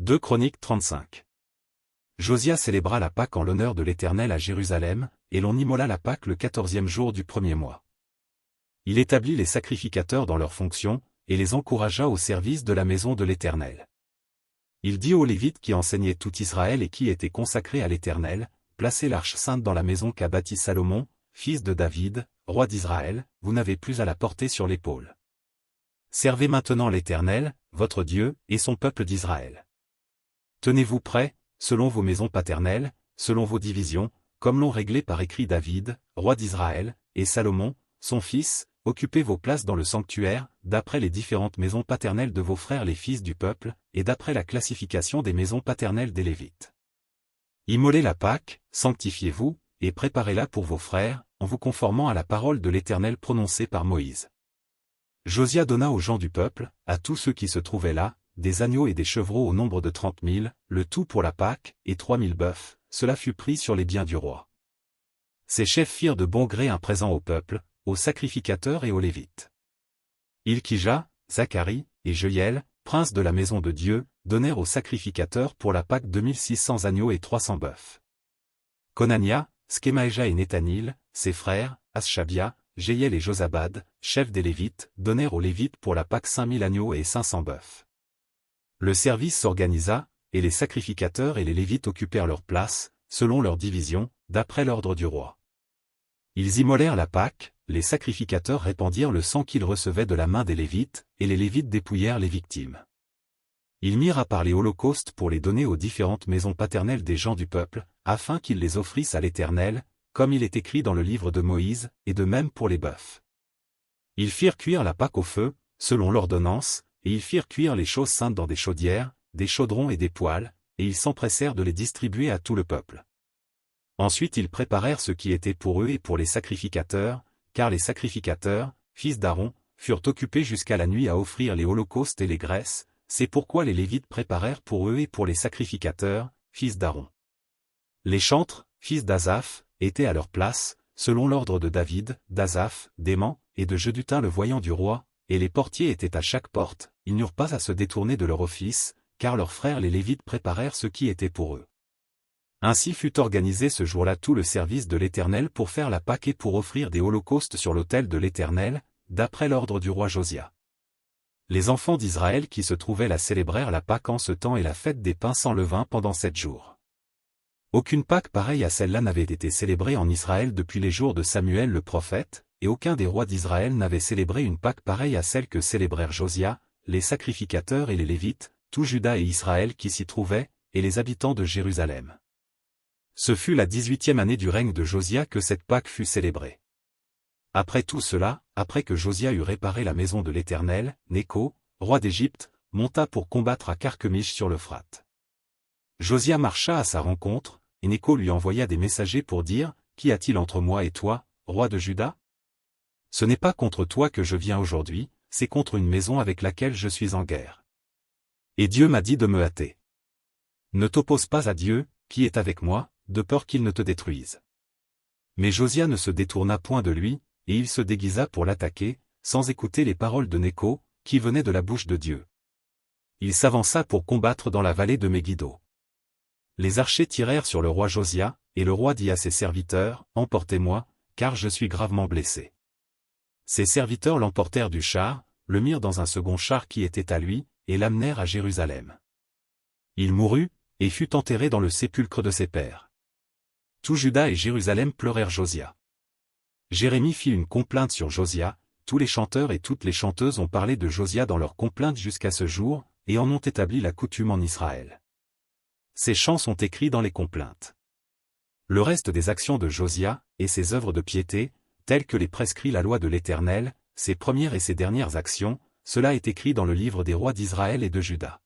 2 Chroniques 35. Josia célébra la Pâque en l'honneur de l'Éternel à Jérusalem, et l'on immola la Pâque le 14e jour du premier mois. Il établit les sacrificateurs dans leurs fonctions, et les encouragea au service de la maison de l'Éternel. Il dit aux Lévites qui enseignaient tout Israël et qui étaient consacrés à l'Éternel, placez l'arche sainte dans la maison qu'a bâtie Salomon, fils de David, roi d'Israël, vous n'avez plus à la porter sur l'épaule. Servez maintenant l'Éternel, votre Dieu, et son peuple d'Israël. Tenez-vous prêts, selon vos maisons paternelles, selon vos divisions, comme l'ont réglé par écrit David, roi d'Israël, et Salomon, son fils, occupez vos places dans le sanctuaire, d'après les différentes maisons paternelles de vos frères les fils du peuple, et d'après la classification des maisons paternelles des Lévites. Immolez la Pâque, sanctifiez-vous, et préparez-la pour vos frères, en vous conformant à la parole de l'Éternel prononcée par Moïse. Josia donna aux gens du peuple, à tous ceux qui se trouvaient là, des agneaux et des chevreaux au nombre de 30 000, le tout pour la Pâque, et 3 000 bœufs, cela fut pris sur les biens du roi. Ces chefs firent de bon gré un présent au peuple, aux sacrificateurs et aux Lévites. Ilkija, Zacharie, et Jeuiel, princes de la maison de Dieu, donnèrent aux sacrificateurs pour la Pâque 2600 agneaux et 300 bœufs. Conania, Skemaéja et Nethanil, ses frères, Aschabia, Jéhiel et Josabad, chefs des Lévites, donnèrent aux Lévites pour la Pâque 5000 agneaux et 500 bœufs. Le service s'organisa, et les sacrificateurs et les Lévites occupèrent leur place, selon leur division, d'après l'ordre du roi. Ils immolèrent la Pâque, les sacrificateurs répandirent le sang qu'ils recevaient de la main des Lévites, et les Lévites dépouillèrent les victimes. Ils mirent à part les holocaustes pour les donner aux différentes maisons paternelles des gens du peuple, afin qu'ils les offrissent à l'Éternel, comme il est écrit dans le livre de Moïse, et de même pour les bœufs. Ils firent cuire la Pâque au feu, selon l'ordonnance, et ils firent cuire les choses saintes dans des chaudières, des chaudrons et des poêles, et ils s'empressèrent de les distribuer à tout le peuple. Ensuite ils préparèrent ce qui était pour eux et pour les sacrificateurs, car les sacrificateurs, fils d'Aaron, furent occupés jusqu'à la nuit à offrir les holocaustes et les graisses, c'est pourquoi les Lévites préparèrent pour eux et pour les sacrificateurs, fils d'Aaron. Les chantres, fils d'Asaph, étaient à leur place, selon l'ordre de David, d'Asaph, d'Héman, et de Jeduthun le voyant du roi, et les portiers étaient à chaque porte, ils n'eurent pas à se détourner de leur office, car leurs frères les Lévites préparèrent ce qui était pour eux. Ainsi fut organisé ce jour-là tout le service de l'Éternel pour faire la Pâque et pour offrir des holocaustes sur l'autel de l'Éternel, d'après l'ordre du roi Josia. Les enfants d'Israël qui se trouvaient là célébrèrent la Pâque en ce temps et la fête des pains sans levain pendant 7 jours. Aucune Pâque pareille à celle-là n'avait été célébrée en Israël depuis les jours de Samuel le prophète, et aucun des rois d'Israël n'avait célébré une Pâque pareille à celle que célébrèrent Josia, les sacrificateurs et les Lévites, tout Juda et Israël qui s'y trouvaient, et les habitants de Jérusalem. Ce fut la 18e année du règne de Josia que cette Pâque fut célébrée. Après tout cela, après que Josia eut réparé la maison de l'Éternel, Nécho, roi d'Égypte, monta pour combattre à Carchemish sur l'Euphrate. Josia marcha à sa rencontre, et Nécho lui envoya des messagers pour dire, « Qu'y a-t-il entre moi et toi, roi de Juda? Ce n'est pas contre toi que je viens aujourd'hui, c'est contre une maison avec laquelle je suis en guerre. Et Dieu m'a dit de me hâter. Ne t'oppose pas à Dieu, qui est avec moi, de peur qu'il ne te détruise. » Mais Josia ne se détourna point de lui, et il se déguisa pour l'attaquer, sans écouter les paroles de Nécho, qui venaient de la bouche de Dieu. Il s'avança pour combattre dans la vallée de Megiddo. Les archers tirèrent sur le roi Josia, et le roi dit à ses serviteurs, « Emportez-moi, car je suis gravement blessé. » Ses serviteurs l'emportèrent du char, le mirent dans un second char qui était à lui, et l'amenèrent à Jérusalem. Il mourut, et fut enterré dans le sépulcre de ses pères. Tout Juda et Jérusalem pleurèrent Josia. Jérémie fit une complainte sur Josia, tous les chanteurs et toutes les chanteuses ont parlé de Josia dans leurs complaintes jusqu'à ce jour, et en ont établi la coutume en Israël. Ces chants sont écrits dans les complaintes. Le reste des actions de Josia, et ses œuvres de piété, telles que les prescrit la loi de l'Éternel, ses premières et ses dernières actions, cela est écrit dans le livre des rois d'Israël et de Juda.